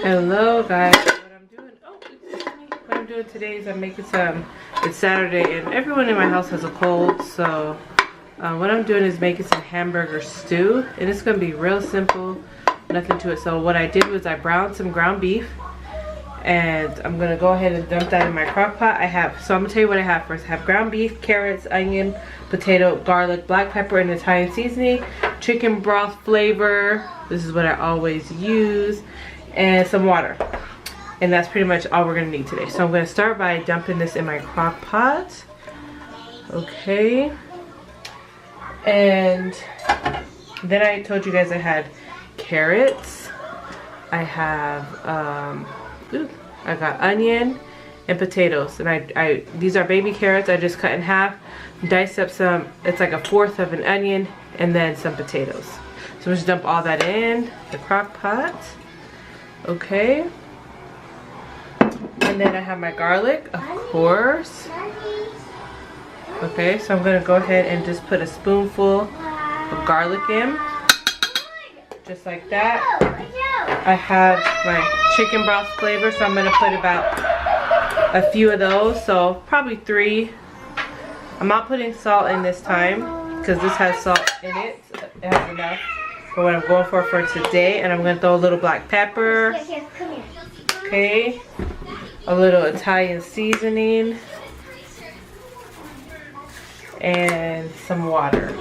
Hello guys, what I'm doing today is I'm making it's Saturday and everyone in my house has a cold, so what I'm doing is making some hamburger stew, and it's going to be real simple, nothing to it. So what I did was I browned some ground beef, and I'm going to go ahead and dump that in my crock pot. So I'm going to tell you what I have first. I have ground beef, carrots, onion, potato, garlic, black pepper, and Italian seasoning, chicken broth flavor, this is what I always use, and some water. And that's pretty much all we're going to need today. So I'm going to start by dumping this in my crock pot. Okay. And then I told you guys I had carrots. I have, I got onion and potatoes. And these are baby carrots. I just cut in half, diced up some, it's like 1/4 of an onion, and then some potatoes. So I'm just dump all that in the crock pot. Okay. And then I have my garlic, of course. Okay, so I'm going to go ahead and just put a spoonful of garlic in. Just like that. I have my chicken broth flavor, so I'm going to put about a few of those. So probably 3. I'm not putting salt in this time because this has salt in it. It has enough for what I'm going for today. And I'm going to throw a little black pepper. Okay. A little Italian seasoning. And some water.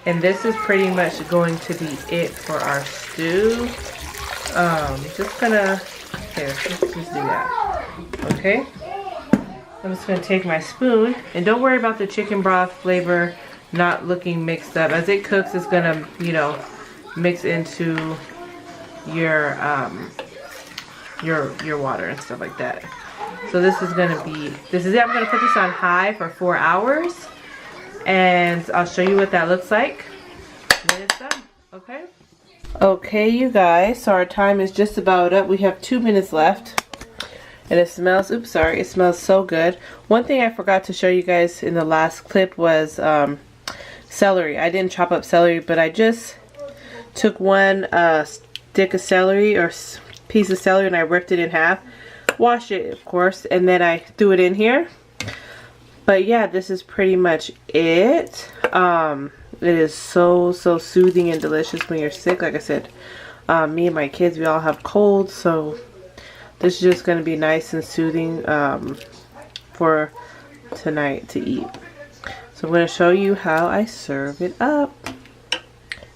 And this is pretty much going to be it for our stew. Just gonna, here, let's just do that. Okay. I'm just gonna take my spoon, and don't worry about the chicken broth flavor not looking mixed up. As it cooks, it's gonna, you know, mix into your water and stuff like that. So this is gonna be, this is it. I'm gonna put this on high for 4 hours, and I'll show you what that looks like when it's done. Okay. Okay, you guys. So our time is just about up. We have 2 minutes left, and it smells. Oops, sorry. It smells so good. One thing I forgot to show you guys in the last clip was celery. I didn't chop up celery, but I just took one stick of celery or piece of celery, and I ripped it in half. Wash it, of course, and then I threw it in here. But yeah, this is pretty much it. It is so soothing and delicious when you're sick. Like I said, me and my kids, we all have colds, so this is just going to be nice and soothing for tonight to eat. So I'm going to show you how I serve it up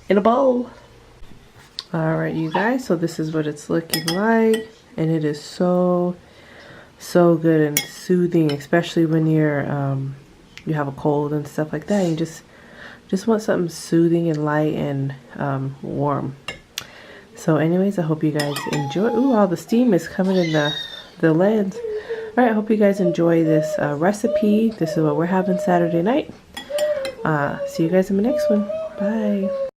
in a bowl. Alright, you guys, so this is what it's looking like. And it is so good and soothing, especially when you're you have a cold and stuff like that. You just want something soothing and light and warm. So anyways, I hope you guys enjoy. Ooh, all the steam is coming in the lens. All right, I hope you guys enjoy this recipe. This is what we're having Saturday night. See you guys in the next one. Bye.